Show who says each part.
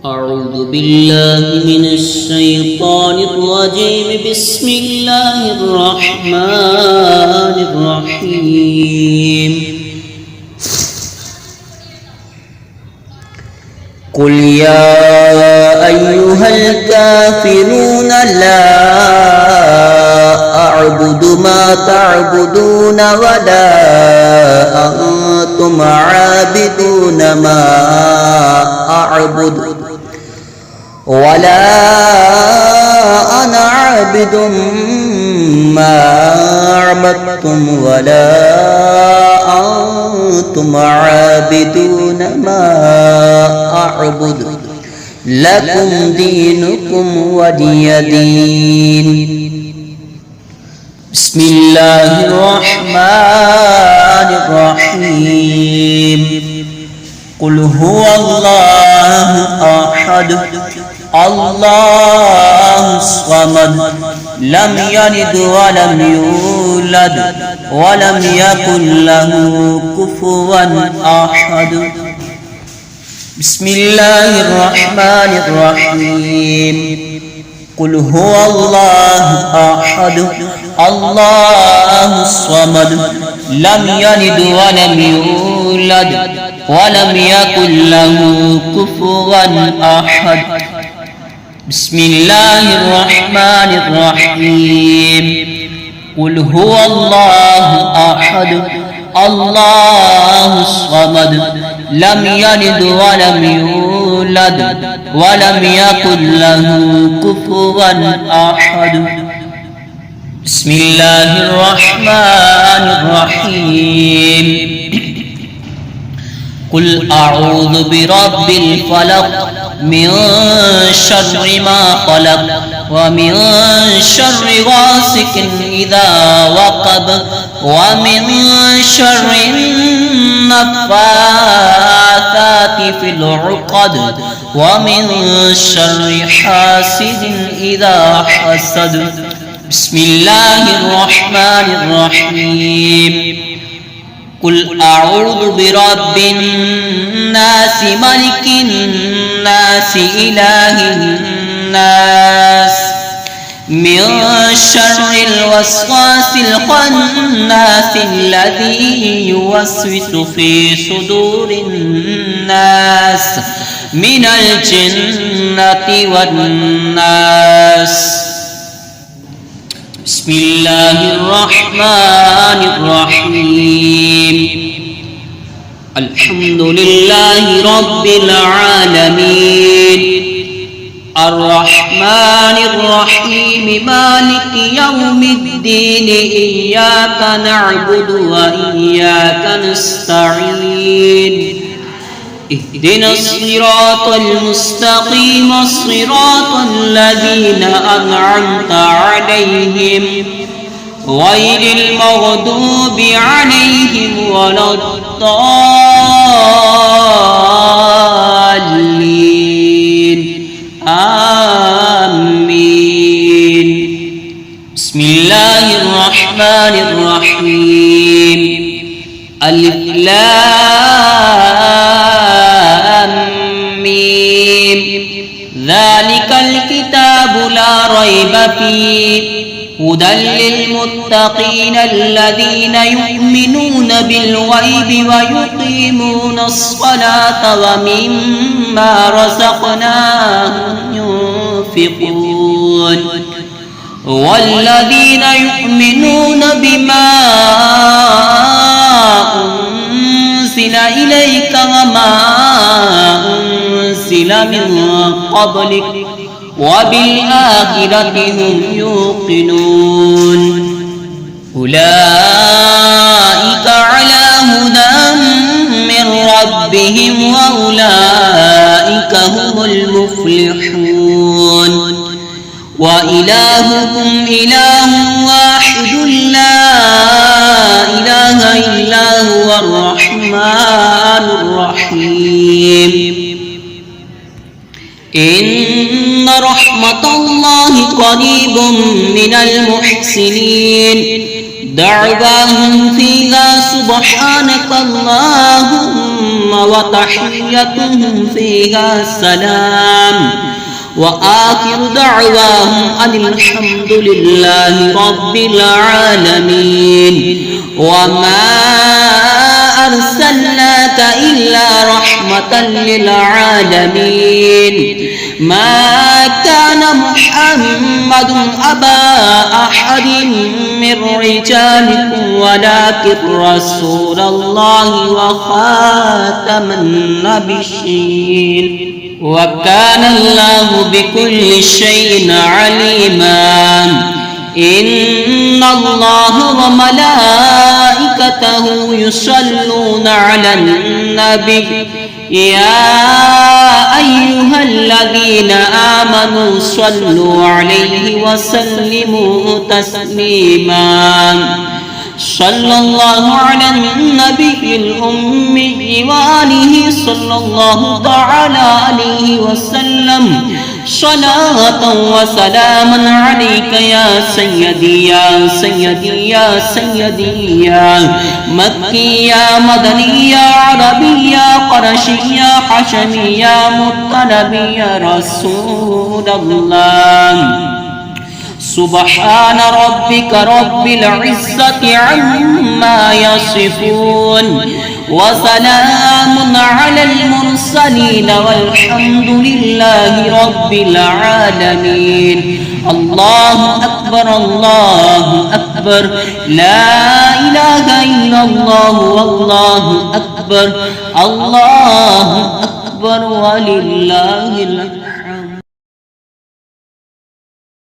Speaker 1: أعوذ بالله من الشيطان الرجيم بسم الله الرحمن الرحيم قل يا أيها الكافرون لا أعبد ما تعبدون ولا أنتم عابدون ما أعبد ولا أنا عابد ما عبدتم ولا أنتم عابدون ما أعبد لكم دينكم ولي دين بسم الله الرحمن الرحيم قل هو الله أحد الله الصمد لم يلد ولم يولد ولم يكن له كفوا أحد بسم الله الرحمن الرحيم قل هو الله أحد الله الصمد لم يلد ولم يولد ولم يكن له كفوا أحد بسم الله الرحمن الرحيم قل هو الله أحد الله الصمد لم يلد ولم يولد ولم يكن له كفوا أحد بسم الله الرحمن الرحيم قل أعوذ برب الفلق من شر ما خلق ومن شر غاسق إذا وقب ومن شر النفاثات في العقد ومن شر حاسد إذا حسد بسم الله الرحمن الرحيم قل أعوذ برب الناس ملك الناس إله الناس من شر الوسواس الخناس الذي يوسوس في صدور الناس من الجنة والناس بسم الله الرحمن الرحيم الحمد لله رب العالمين الرحمن الرحيم مالك يوم الدين إياك نعبد وإياك نستعين اهدنا الصراط المستقيم صراط الذين أنعمت عليهم غير المغضوب عليهم ولا الضالين آمين بسم الله الرحمن الرحيم ألف لام ميم ذلك الكتاب لا ريب فيه هدى للمتقين الذين يؤمنون بالغيب ويقيمون الصلاة ومما رزقناهم ينفقون والذين يؤمنون بما أنزل إليك وما أنزل من قبلك وبالآخرة هم يوقنون أولئك على هدى من ربهم وأولئك هم المفلحون وإلهكم إله واحد لا إله إلا هو الرحمن الرحيم إن رحمة الله قريب من المحسنين دعواهم فيها سبحانك اللهم وتحيتهم فيها سلام وآخر دعواهم أن الحمد لله رب العالمين وما أرسلناك إلا رحمة للعالمين ما كان محمد أبا أحد من رجالكم ولكن رسول الله وخاتم النبيين وكان الله بكل شيء عليما إن الله وملائكته يصلون على النبي يا أيها الذين آمنوا صلوا عليه وسلموا تسليما صلى الله على النبي الأمي وآله صلى الله تعالى عليه وسلم صلاة وسلاما عليك يا سيدي يا سيدي يا سيدي يا مكي يا مدني يا عربي يا قرشي يا حشمي يا مطلبي يا رسول الله سبحان ربك رب العزة عما يصفون وسلام على المرسلين والحمد لله رب العالمين الله أكبر الله أكبر لا إله إلا الله والله أكبر الله أكبر ولله الحمد